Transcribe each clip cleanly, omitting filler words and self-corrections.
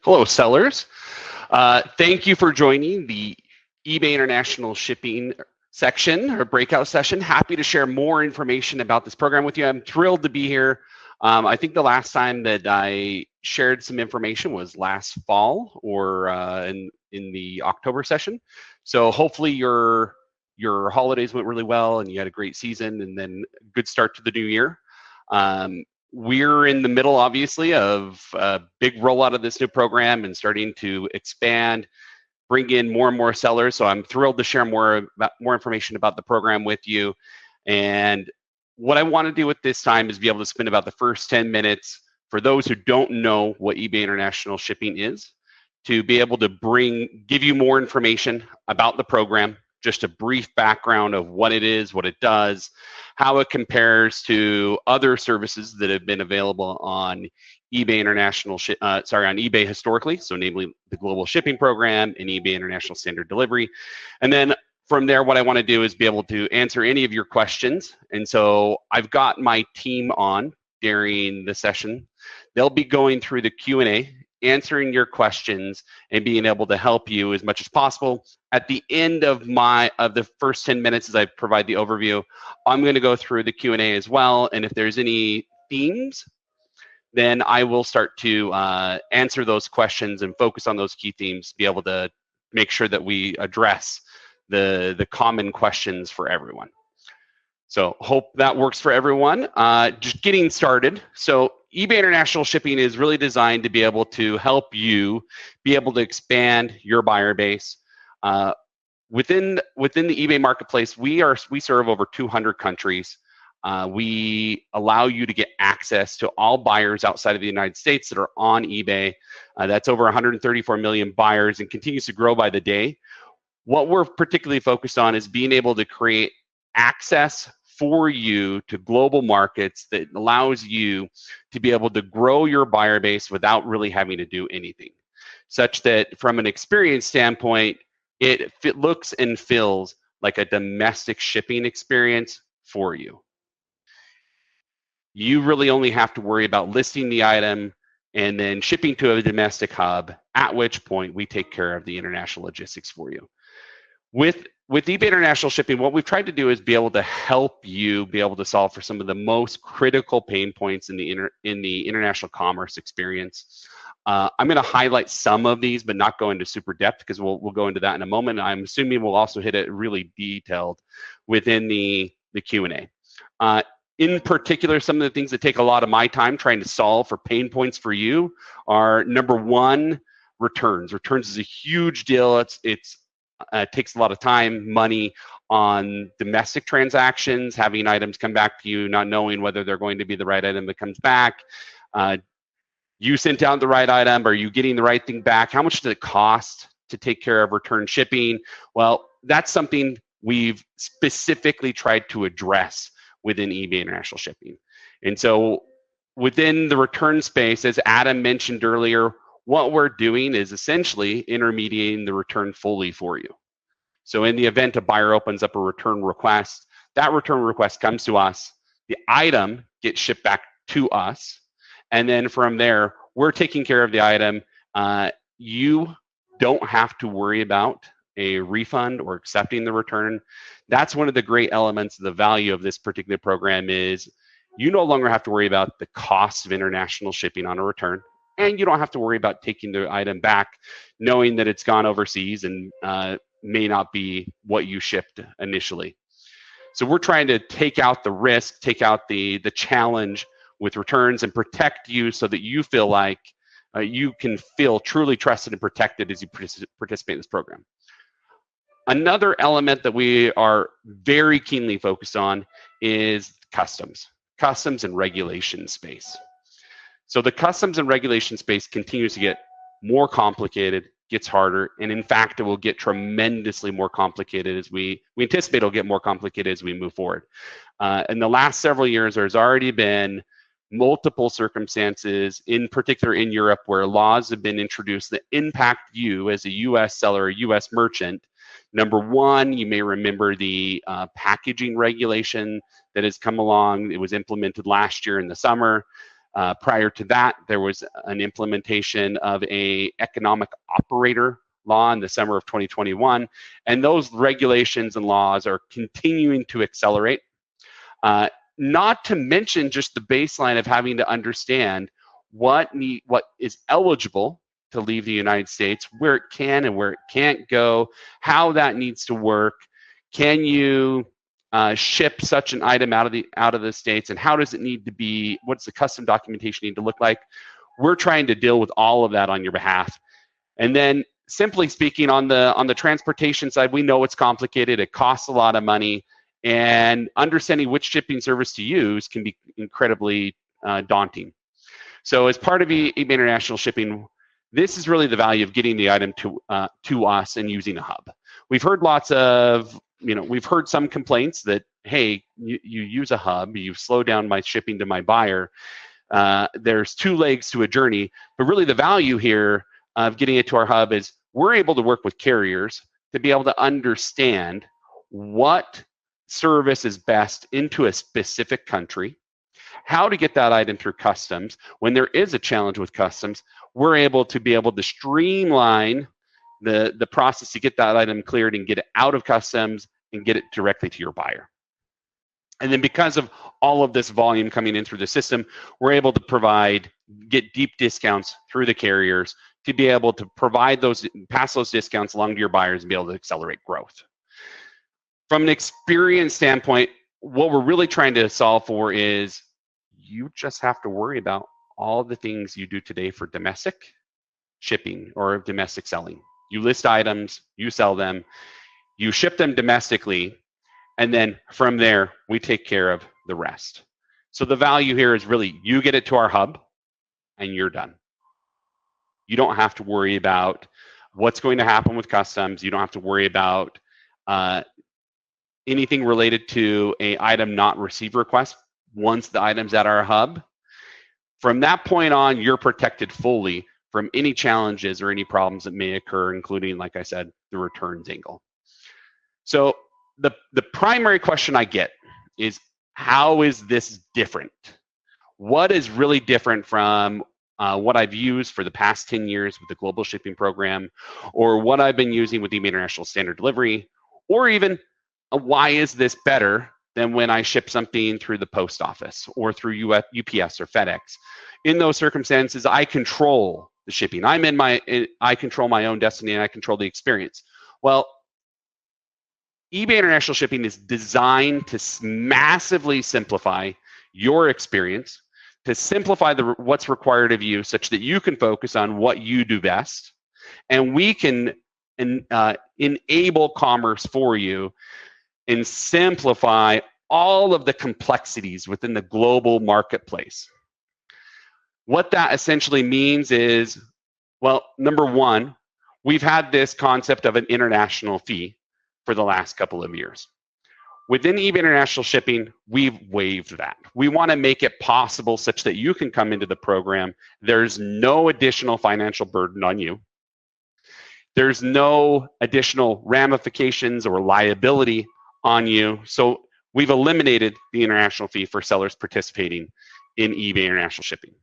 Hello, sellers. Thank you for joining the eBay International Shipping section or breakout session. Happy to share more information about this program with you. I'm thrilled to be here. I think the last time that I shared some information was last fall or in the October session. So hopefully your holidays went really well and you had a great season and then good start to the new year. We're in the middle, obviously, of a big rollout of this new program and starting to expand, bring in more and more sellers. So I'm thrilled to share more information about the program with you. And what I want to do at this time is be able to spend about the first 10 minutes for those who don't know what eBay International Shipping is, to be able to give you more information about the program, just a brief background of what it is, what it does, how it compares to other services that have been available on eBay on eBay historically, so namely the Global Shipping Program and eBay International Standard Delivery. And then from there, what I want to do is be able to answer any of your questions. And so I've got my team on during the session. They'll be going through the Q&A, answering your questions, and being able to help you as much as possible. At the end of the first 10 minutes, as I provide the overview, I'm going to go through the Q&A as well. And if there's any themes, then I will start to answer those questions and focus on those key themes, be able to make sure that we address the common questions for everyone. So hope that works for everyone. Just getting started. So eBay International Shipping is really designed to be able to help you be able to expand your buyer base. Within the eBay marketplace, we serve over 200 countries. We allow you to get access to all buyers outside of the United States that are on eBay. That's over 134 million buyers and continues to grow by the day. What we're particularly focused on is being able to create access for you to global markets that allows you to be able to grow your buyer base without really having to do anything, such that from an experience standpoint, it looks and feels like a domestic shipping experience for you. You really only have to worry about listing the item and then shipping to a domestic hub, at which point we take care of the international logistics for you. With eBay International Shipping, what we've tried to do is be able to help you be able to solve for some of the most critical pain points in the international commerce experience. I'm going to highlight some of these, but not go into super depth because we'll go into that in a moment. I'm assuming we'll also hit it really detailed within the Q&A. In particular, some of the things that take a lot of my time trying to solve for pain points for you are, number one, returns. Returns is a huge deal. It takes a lot of time, money on domestic transactions, having items come back to you, not knowing whether they're going to be the right item that comes back. You sent out the right item. Are you getting the right thing back? How much does it cost to take care of return shipping? Well, that's something we've specifically tried to address within eBay International Shipping. And so within the return space, as Adam mentioned earlier, what we're doing is essentially intermediating the return fully for you. So in the event a buyer opens up a return request, that return request comes to us, the item gets shipped back to us, and then from there, we're taking care of the item. You don't have to worry about a refund or accepting the return. That's one of the great elements of the value of this particular program is you no longer have to worry about the cost of international shipping on a return. And you don't have to worry about taking the item back, knowing that it's gone overseas and may not be what you shipped initially. So we're trying to take out the risk, take out the challenge with returns and protect you so that you feel like you can feel truly trusted and protected as you participate in this program. Another element that we are very keenly focused on is customs and regulation space. So the customs and regulation space continues to get more complicated, gets harder, and in fact, it will get tremendously more complicated as we anticipate it'll get more complicated as we move forward. In the last several years, there's already been multiple circumstances, in particular in Europe, where laws have been introduced that impact you as a U.S. seller or U.S. merchant. Number one, you may remember the packaging regulation that has come along. It was implemented last year in the summer. Prior to that, there was an implementation of an economic operator law in the summer of 2021, and those regulations and laws are continuing to accelerate. Not to mention just the baseline of having to understand what is eligible to leave the United States, where it can and where it can't go, how that needs to work. Can you ship such an item out of the States, and how does it need to be? What's the custom documentation need to look like? We're trying to deal with all of that on your behalf. And then, simply speaking, on the transportation side, we know it's complicated. It costs a lot of money, and understanding which shipping service to use can be incredibly daunting. So, as part of eBay International Shipping, this is really the value of getting the item to us and using a hub. We've heard we've heard some complaints that, hey, you use a hub, you slow down my shipping to my buyer. There's two legs to a journey, but really the value here of getting it to our hub is we're able to work with carriers to be able to understand what service is best into a specific country, how to get that item through customs. When there is a challenge with customs, we're able to streamline the process to get that item cleared and get it out of customs and get it directly to your buyer. And then because of all of this volume coming in through the system, we're able to get deep discounts through the carriers to be able to pass those discounts along to your buyers and be able to accelerate growth. From an experience standpoint, what we're really trying to solve for is you just have to worry about all the things you do today for domestic shipping or domestic selling. You list items, you sell them, you ship them domestically, and then from there, we take care of the rest. So the value here is really you get it to our hub and you're done. You don't have to worry about what's going to happen with customs. You don't have to worry about anything related to an item not received request once the item's at our hub. From that point on, you're protected fully from any challenges or any problems that may occur, including, like I said, the returns angle. So the primary question I get is, how is this different? What is really different from what I've used for the past 10 years with the global shipping program, or what I've been using with eBay International Standard Delivery, or even why is this better than when I ship something through the post office or through UPS or FedEx? In those circumstances, I control the shipping. I control my own destiny, and I control the experience. Well, eBay International Shipping is designed to massively simplify your experience, to simplify what's required of you such that you can focus on what you do best, and we can enable commerce for you and simplify all of the complexities within the global marketplace. What that essentially means is, well, number one, we've had this concept of an international fee for the last couple of years. Within eBay International Shipping, we've waived that. We want to make it possible such that you can come into the program. There's no additional financial burden on you. There's no additional ramifications or liability on you. So we've eliminated the international fee for sellers participating in eBay International Shipping.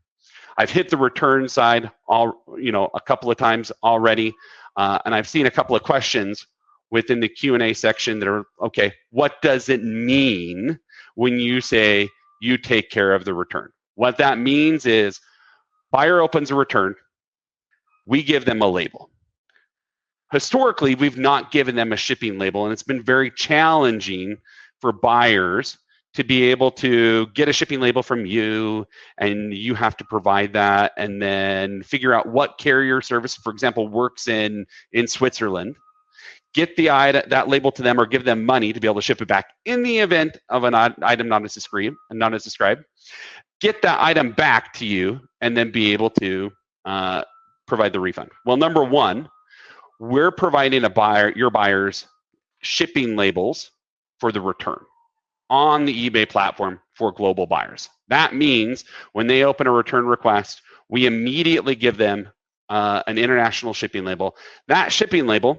I've hit the return side a couple of times already, and I've seen a couple of questions within the Q&A section that are, okay, what does it mean when you say you take care of the return? What that means is buyer opens a return, we give them a label. Historically, we've not given them a shipping label, and it's been very challenging for buyers to be able to get a shipping label from you, and you have to provide that and then figure out what carrier service, for example, works in Switzerland, get that label to them or give them money to be able to ship it back in the event of an item not as described, get that item back to you, and then be able to provide the refund. Well, number one, we're providing your buyers shipping labels for the return on the eBay platform for global buyers. That means when they open a return request, we immediately give them an international shipping label. That shipping label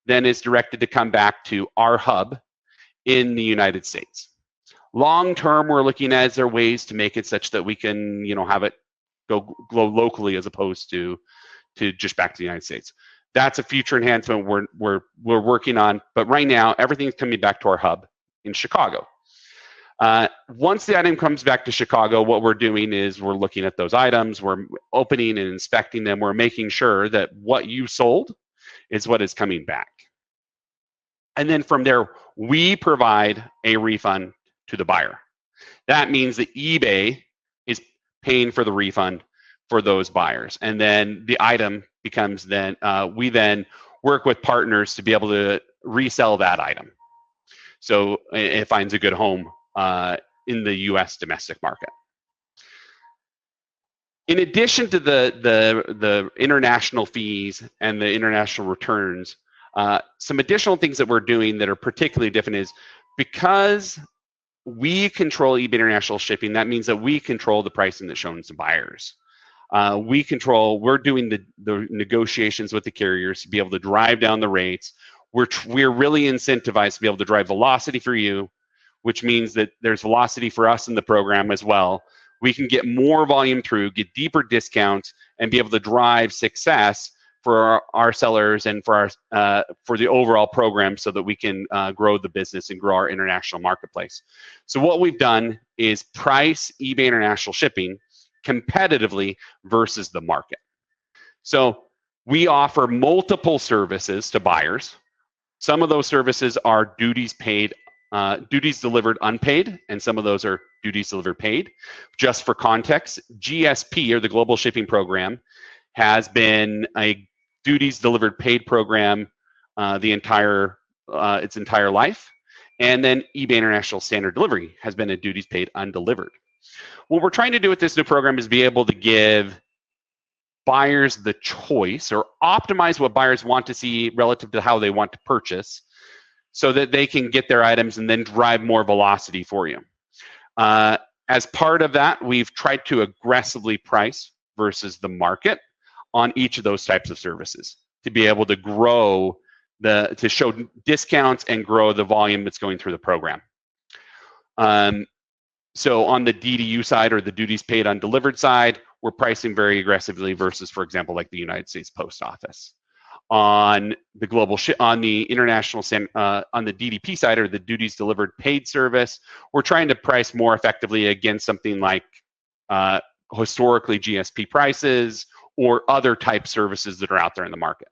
then is directed to come back to our hub in the United States. Long term, we're looking at is there ways to make it such that we can, have it go locally as opposed to just back to the United States. That's a future enhancement we're working on. But right now, everything's coming back to our hub in Chicago. Once the item comes back to Chicago, what we're doing is we're looking at those items, we're opening and inspecting them, we're making sure that what you sold is what is coming back. And then from there, we provide a refund to the buyer. That means that eBay is paying for the refund for those buyers. And then the item becomes then, we then work with partners to be able to resell that item. So it finds a good home in the US domestic market. In addition to the international fees and the international returns, some additional things that we're doing that are particularly different is because we control eBay International Shipping, that means that we control the pricing that's shown to buyers. We're doing the negotiations with the carriers to be able to drive down the rates. We're really incentivized to be able to drive velocity for you, which means that there's velocity for us in the program as well. We can get more volume through, get deeper discounts, and be able to drive success for our sellers and for the overall program so that we can grow the business and grow our international marketplace. So what we've done is price eBay International Shipping competitively versus the market. So we offer multiple services to buyers. Some of those services are duties delivered unpaid, and some of those are duties delivered paid. Just for context, GSP, or the Global Shipping Program, has been a duties delivered paid program its entire life. And then eBay International Standard Delivery has been a duties paid undelivered. What we're trying to do with this new program is be able to give buyers the choice or optimize what buyers want to see relative to how they want to purchase so that they can get their items and then drive more velocity for you. As part of that, we've tried to aggressively price versus the market on each of those types of services to be able to grow to show discounts and grow the volume that's going through the program. So on the DDU side, or the duties paid undelivered side, we're pricing very aggressively versus, for example, like the United States Post Office. On the on the international, on the DDP side, or the duties delivered paid service, we're trying to price more effectively against something like historically GSP prices or other type services that are out there in the market.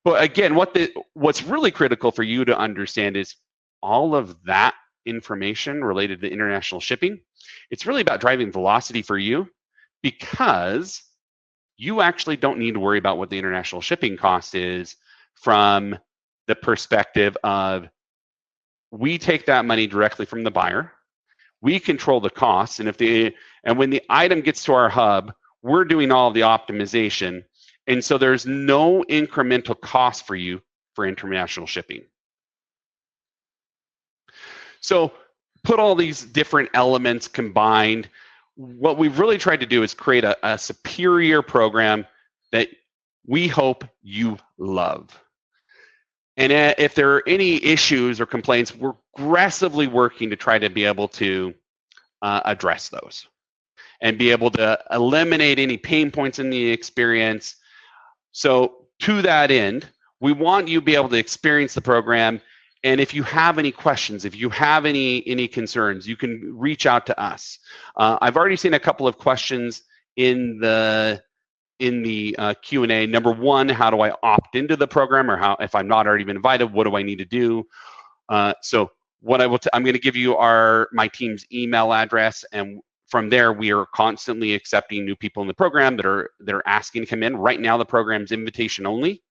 But again, what's really critical for you to understand is all of that information related to international shipping. It's really about driving velocity for you, because you actually don't need to worry about what the international shipping cost is from the perspective of we take that money directly from the buyer. We control the costs, and when the item gets to our hub, we're doing all the optimization. And so there's no incremental cost for you for international shipping. So put all these different elements combined, what we've really tried to do is create a superior program that we hope you love. And if there are any issues or complaints, we're aggressively working to try to be able to address those and be able to eliminate any pain points in the experience. So to that end, we want you to be able to experience the program. And if you have any questions, if you have any concerns, you can reach out to us. I've already seen a couple of questions in the Q&A. Number one, how do I opt into the program, or if I'm not already been invited, what do I need to do? So what I'm going to give you my team's email address, and from there we are constantly accepting new people in the program that are asking to come in. Right now the program's invitation only.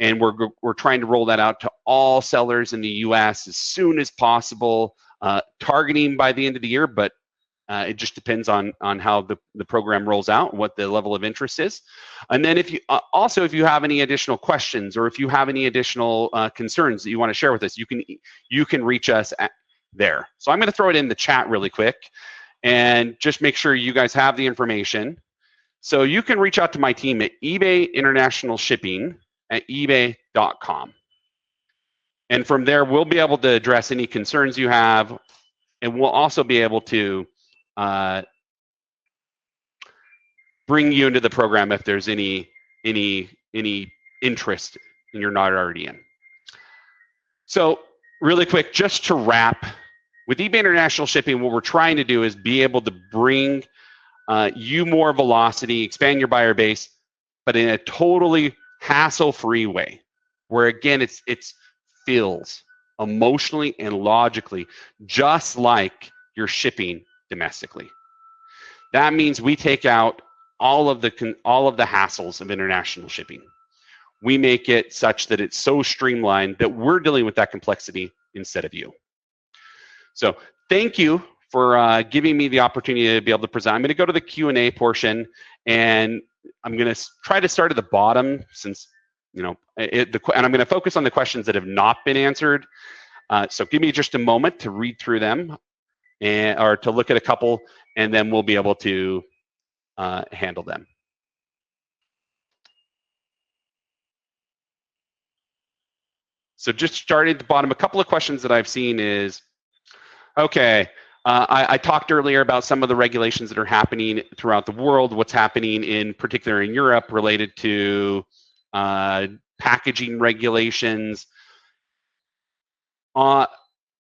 And we're trying to roll that out to all sellers in the U.S. as soon as possible, targeting by the end of the year, but it just depends on how the program rolls out, what the level of interest is. And then if you have any additional questions, or if you have any additional concerns that you want to share with us, you can reach us there. So I'm going to throw it in the chat really quick and just make sure you guys have the information. So you can reach out to my team at eBay International Shipping at ebay.com. And from there, we'll be able to address any concerns you have, and we'll also be able to bring you into the program if there's any interest and you're not already in. So really quick, just to wrap, with eBay International Shipping, what we're trying to do is be able to bring you more velocity, expand your buyer base, but in a totally hassle-free way, where again, it feels emotionally and logically just like you're shipping domestically. That means we take out all of the hassles of international shipping. We make it such that it's so streamlined that we're dealing with that complexity instead of you. So thank you for giving me the opportunity to be able to present. I'm going to go to the Q&A portion, and I'm going to try to start at the bottom, since and I'm going to focus on the questions that have not been answered. So give me just a moment to read through them, or to look at a couple, and then we'll be able to handle them. So just starting at the bottom, a couple of questions that I've seen is, okay, I talked earlier about some of the regulations that are happening throughout the world, what's happening in particular in Europe related to packaging regulations.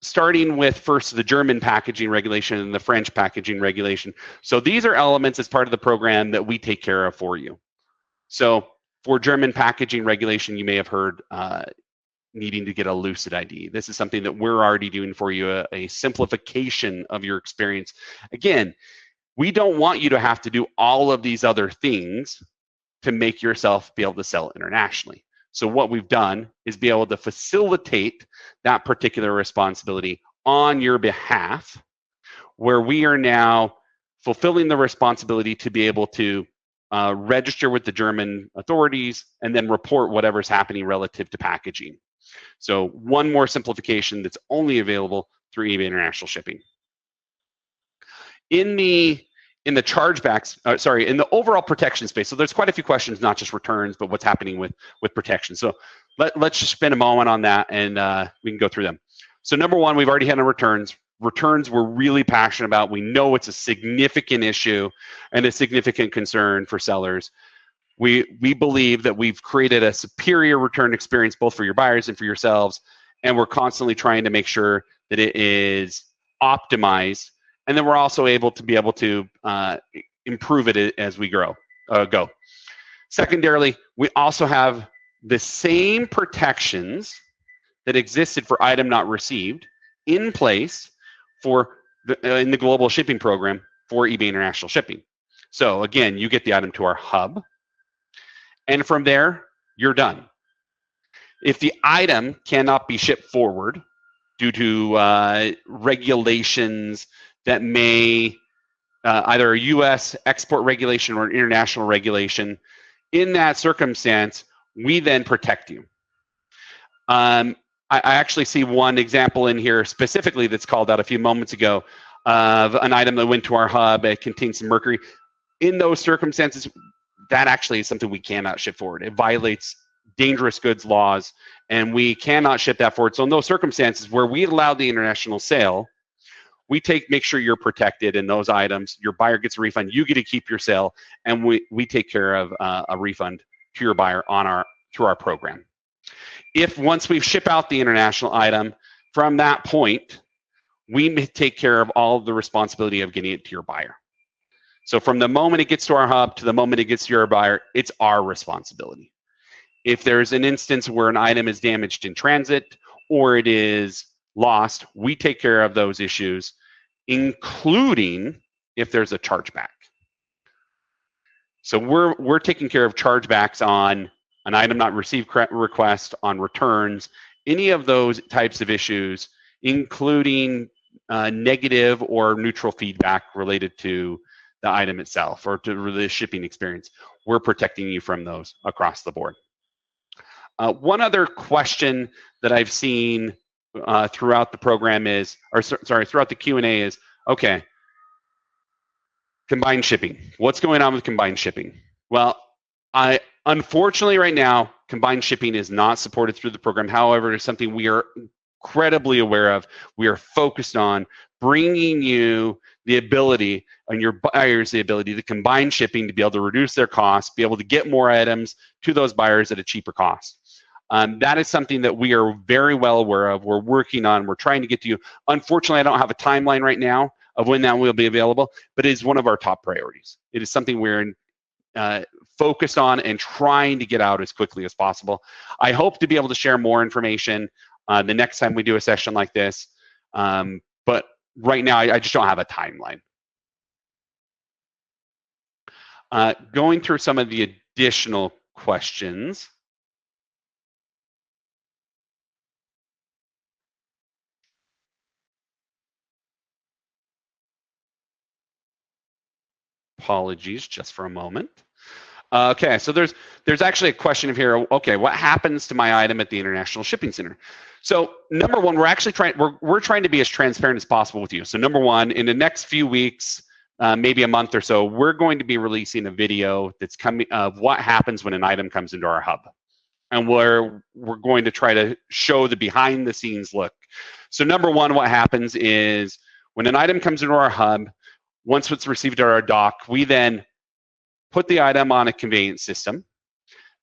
Starting with first the German packaging regulation and the French packaging regulation. So these are elements as part of the program that we take care of for you. So for German packaging regulation, you may have heard needing to get a Lucid ID. This is something that we're already doing for you, a simplification of your experience. Again, we don't want you to have to do all of these other things to make yourself be able to sell internationally. So what we've done is be able to facilitate that particular responsibility on your behalf, where we are now fulfilling the responsibility to be able to register with the German authorities and then report whatever's happening relative to packaging. So one more simplification that's only available through eBay International Shipping. In the chargebacks, in the overall protection space, so there's quite a few questions, not just returns, but what's happening with protection. So let's just spend a moment on that, and we can go through them. So number one, we've already had on returns. Returns we're really passionate about. We know it's a significant issue and a significant concern for sellers. We believe that we've created a superior return experience both for your buyers and for yourselves, and we're constantly trying to make sure that it is optimized, and then we're also able to improve it as we go. Secondarily, we also have the same protections that existed for item not received in place in the global shipping program for eBay International Shipping. So again, you get the item to our hub, and from there, you're done. If the item cannot be shipped forward due to regulations that may, either a US export regulation or an international regulation, in that circumstance, we then protect you. I actually see one example in here specifically that's called out a few moments ago of an item that went to our hub. It contains some mercury. In those circumstances, that actually is something we cannot ship forward. It violates dangerous goods laws, and we cannot ship that forward. So in those circumstances where we allow the international sale, we make sure you're protected in those items. Your buyer gets a refund. You get to keep your sale, and we take care of a refund to your buyer through our program. If once we ship out the international item, from that point, we take care of all of the responsibility of getting it to your buyer. So from the moment it gets to our hub to the moment it gets to your buyer, it's our responsibility. If there's an instance where an item is damaged in transit or it is lost, we take care of those issues, including if there's a chargeback. So we're taking care of chargebacks on an item not received request, on returns, any of those types of issues, including negative or neutral feedback related to the item itself or to the shipping experience. We're protecting you from those across the board. One other question that I've seen throughout the program is, throughout the Q&A is, okay, combined shipping. What's going on with combined shipping? Well, unfortunately right now, combined shipping is not supported through the program. However, it's something we are incredibly aware of. We are focused on bringing you the ability and your buyers the ability to combine shipping to be able to reduce their costs, be able to get more items to those buyers at a cheaper cost. That is something that we are very well aware of. We're working on. We're trying to get to you. Unfortunately, I don't have a timeline right now of when that will be available, but it is one of our top priorities. It is something we're focused on and trying to get out as quickly as possible. I hope to be able to share more information the next time we do a session like this, but right now I just don't have a timeline. Going through some of the additional questions. Apologies just for a moment. Okay, so there's actually a question here. Okay, what happens to my item at the International Shipping Center? So number one, we're trying to be as transparent as possible with you. So number one, in the next few weeks, maybe a month or so, we're going to be releasing a video that's coming of what happens when an item comes into our hub, and we're going to try to show the behind the scenes look. So number one, what happens is when an item comes into our hub, once it's received at our dock, we then put the item on a conveyance system.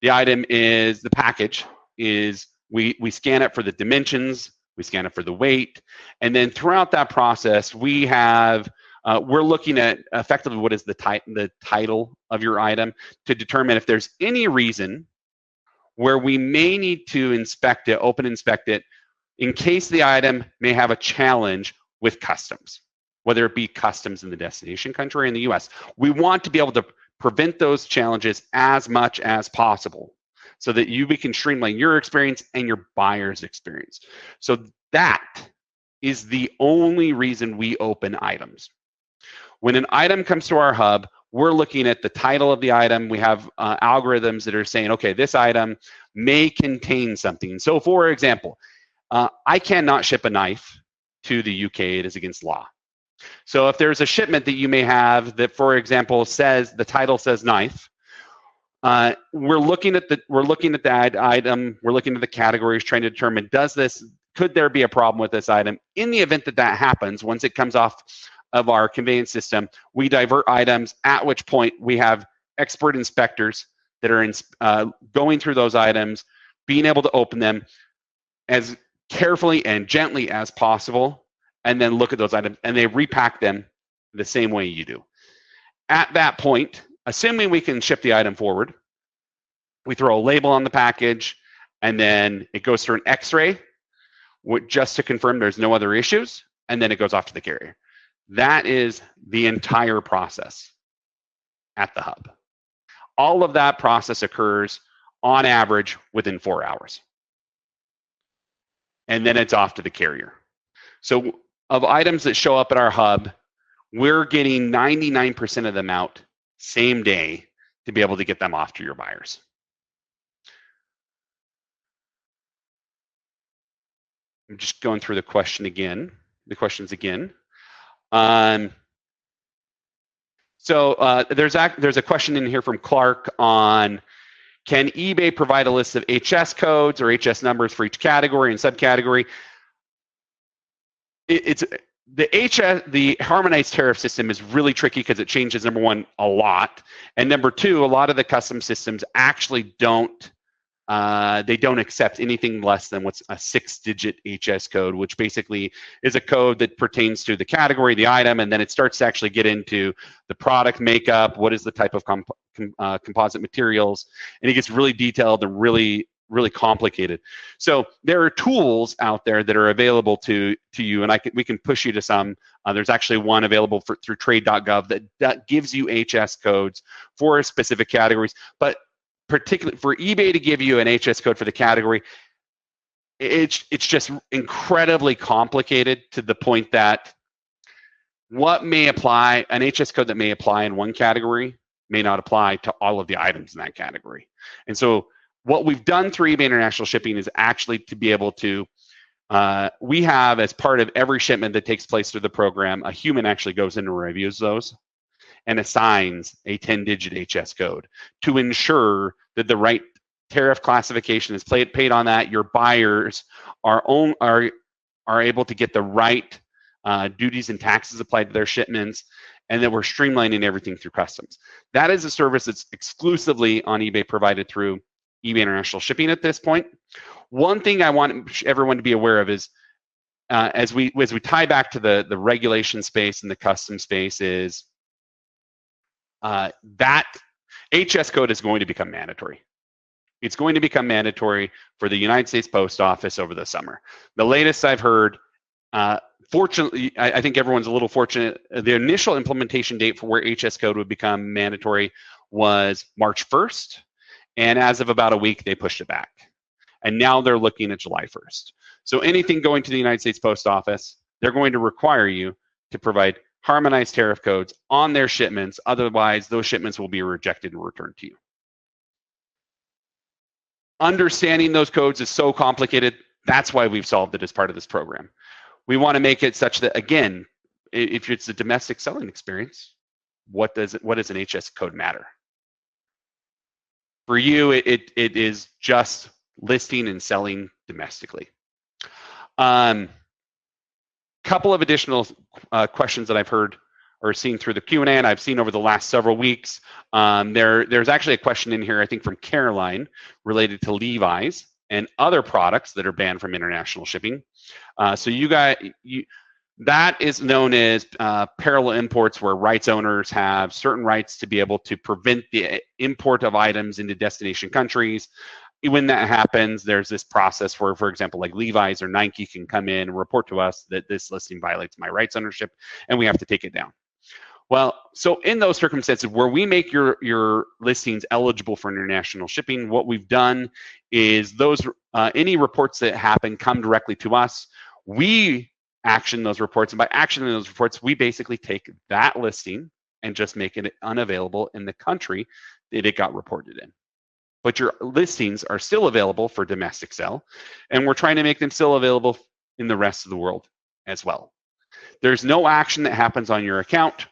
The package is, we scan it for the dimensions, we scan it for the weight, and then throughout that process, we're looking at effectively what is the title of your item to determine if there's any reason where we may need to inspect it, open inspect it, in case the item may have a challenge with customs, whether it be customs in the destination country or in the US. We want to be able to prevent those challenges as much as possible so that we can streamline your experience and your buyer's experience. So that is the only reason we open items. When an item comes to our hub, we're looking at the title of the item. We have algorithms that are saying, okay, this item may contain something. So for example, I cannot ship a knife to the UK. It is against law. So if there's a shipment that you may have that, for example, says the title says knife, we're looking at the item, we're looking at the categories, trying to determine could there be a problem with this item? In the event that happens, once it comes off of our conveyance system, we divert items, at which point we have expert inspectors that are going through those items, being able to open them as carefully and gently as possible, and then look at those items, and they repack them the same way you do. At that point, assuming we can ship the item forward, we throw a label on the package, and then it goes through an X-ray just to confirm there's no other issues, and then it goes off to the carrier. That is the entire process at the hub. All of that process occurs on average within 4 hours. And then it's off to the carrier. So of items that show up at our hub, we're getting 99% of them out same day to be able to get them off to your buyers. I'm just going through the questions again. So there's a question in here from Clark on, can eBay provide a list of HS codes or HS numbers for each category and subcategory? The harmonized tariff system is really tricky because it changes, number one, a lot, and number two, a lot of the custom systems actually don't accept anything less than what's a 6-digit HS code, which basically is a code that pertains to the category, the item, and then it starts to actually get into the product makeup, what is the type of composite materials, and it gets really detailed and really complicated. So there are tools out there that are available to you, and we can push you to some. There's actually one available through trade.gov that gives you HS codes for specific categories. But particularly for eBay to give you an HS code for the category, it's just incredibly complicated to the point that an HS code that may apply in one category may not apply to all of the items in that category. And so what we've done through eBay International Shipping is actually to be able to, we have, as part of every shipment that takes place through the program, a human actually goes in and reviews those and assigns a 10-digit HS code to ensure that the right tariff classification is paid on that. Your buyers are are able to get the right duties and taxes applied to their shipments, and then we're streamlining everything through customs. That is a service that's exclusively on eBay, provided through eBay International Shipping at this point. One thing I want everyone to be aware of is, as we tie back to the regulation space and the custom space, is that HS code is going to become mandatory. It's going to become mandatory for the United States Post Office over the summer. The latest I've heard, fortunately, I think everyone's a little fortunate. The initial implementation date for where HS code would become mandatory was March 1st. And as of about a week, they pushed it back. And now they're looking at July 1st. So anything going to the United States Post Office, they're going to require you to provide harmonized tariff codes on their shipments. Otherwise, those shipments will be rejected and returned to you. Understanding those codes is so complicated. That's why we've solved it as part of this program. We want to make it such that, again, if it's a domestic selling experience, what does an HS code matter? For you, it is just listing and selling domestically. Couple of additional questions that I've heard or seen through the Q&A, and I've seen over the last several weeks. There's actually a question in here, I think from Caroline, related to Levi's and other products that are banned from international shipping. So that is known as parallel imports, where rights owners have certain rights to be able to prevent the import of items into destination countries. When that happens, there's this process where, for example, like Levi's or Nike can come in and report to us that this listing violates my rights ownership, and we have to take it down. Well, so in those circumstances where we make your listings eligible for international shipping, what we've done is those any reports that happen come directly to us. We action those reports, and by actioning those reports, we basically take that listing and just make it unavailable in the country that it got reported in. But your listings are still available for domestic sale, and we're trying to make them still available in the rest of the world as well. There's no action that happens on your account.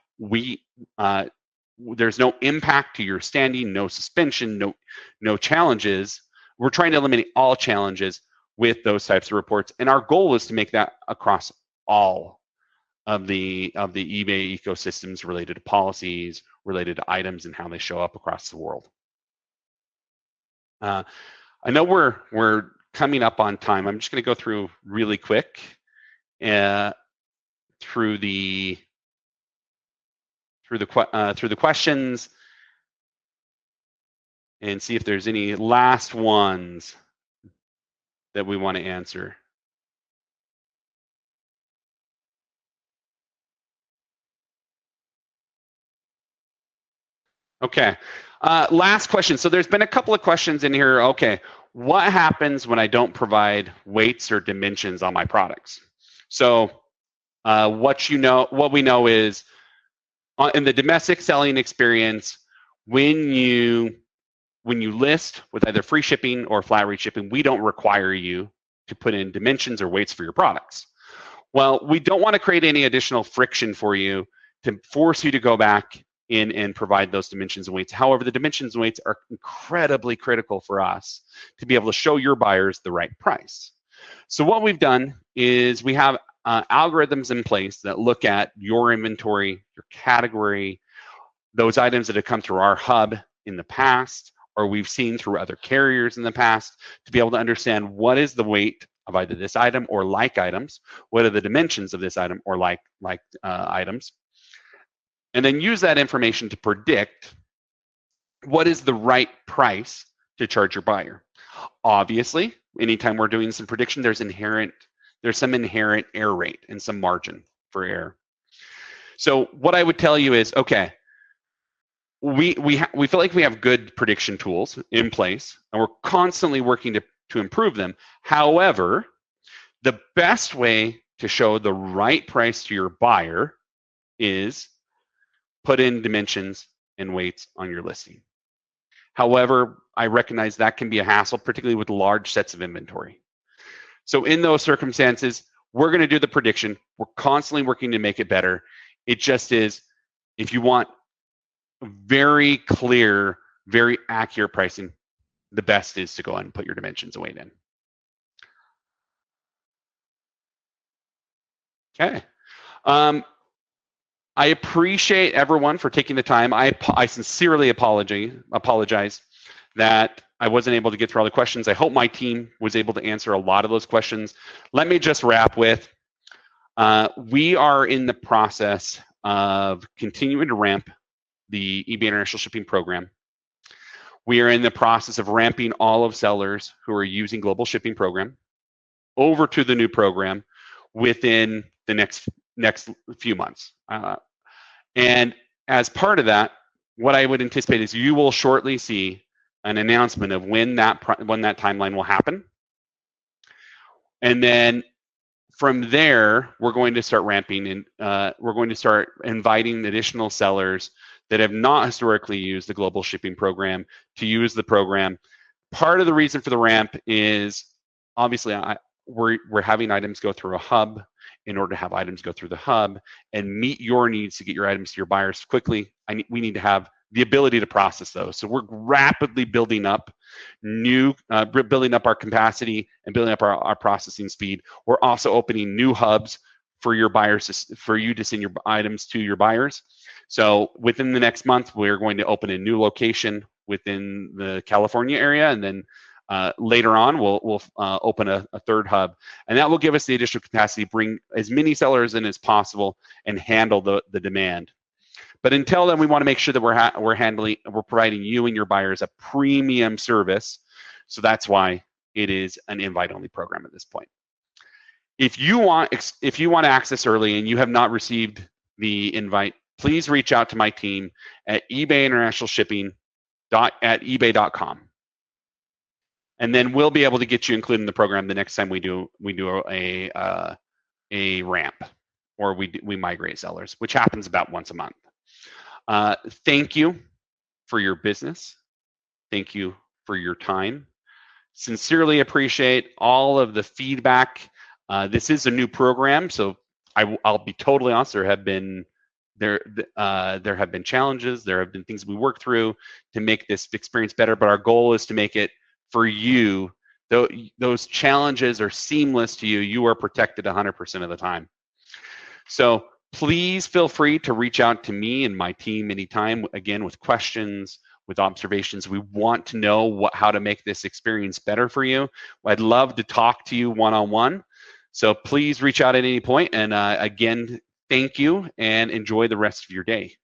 There's no impact to your standing, no suspension, no challenges. We're trying to eliminate all challenges with those types of reports, and our goal is to make that across all of the eBay ecosystems related to policies, related to items, and how they show up across the world. I know we're coming up on time. I'm just going to go through really quick through the questions and see if there's any last ones that we want to answer. Okay, last question. So there's been a couple of questions in here. Okay, what happens when I don't provide weights or dimensions on my products? So what we know is in the domestic selling experience, when you list with either free shipping or flat rate shipping, we don't require you to put in dimensions or weights for your products. Well, we don't want to create any additional friction for you to force you to go back in and provide those dimensions and weights. However, the dimensions and weights are incredibly critical for us to be able to show your buyers the right price. So what we've done is we have algorithms in place that look at your inventory, your category, those items that have come through our hub in the past, or we've seen through other carriers in the past, to be able to understand what is the weight of either this item or like items, what are the dimensions of this item or like items, and then use that information to predict what is the right price to charge your buyer. Obviously, anytime we're doing some prediction, there's some inherent error rate and some margin for error. So what I would tell you is, okay, we feel like we have good prediction tools in place, and we're constantly working to improve them. However, the best way to show the right price to your buyer is put in dimensions and weights on your listing. However, I recognize that can be a hassle, particularly with large sets of inventory. So in those circumstances, we're going to do the prediction. We're constantly working to make it better. It just is, if you want very clear, very accurate pricing, the best is to go ahead and put your dimensions and weight in. Okay. I appreciate everyone for taking the time. I sincerely apologize that I wasn't able to get through all the questions. I hope my team was able to answer a lot of those questions. Let me just wrap with, we are in the process of continuing to ramp the eBay International Shipping Program. We are in the process of ramping all of sellers who are using Global Shipping Program over to the new program within the next few months. And as part of that, what I would anticipate is you will shortly see an announcement of when that timeline will happen. And then from there, we're going to start ramping, and we're going to start inviting additional sellers that have not historically used the Global Shipping Program to use the program. Part of the reason for the ramp is obviously we're having items go through a hub. In order to have items go through the hub and meet your needs to get your items to your buyers quickly, we need to have the ability to process those. So we're rapidly building up building up our capacity and building up our processing speed. We're also opening new hubs for your buyers, for you to send your items to your buyers. So within the next month, we're going to open a new location within the California area, and then later on, we'll open a third hub, and that will give us the additional capacity to bring as many sellers in as possible and handle the demand. But until then, we want to make sure that we're providing you and your buyers a premium service. So that's why it is an invite-only program at this point. If you want access early and you have not received the invite, please reach out to my team at ebayinternationalshipping@ebay.com. And then we'll be able to get you included in the program the next time we do a ramp, or we migrate sellers, which happens about once a month. Thank you for your business. Thank you for your time. Sincerely appreciate all of the feedback. This is a new program, so I'll be totally honest. There have been challenges. There have been things we worked through to make this experience better. But our goal is to make it, for you, those challenges are seamless to you. You are protected 100% of the time. So please feel free to reach out to me and my team anytime, again, with questions, with observations. We want to know how to make this experience better for you. I'd love to talk to you one-on-one. So please reach out at any point. And again, thank you and enjoy the rest of your day.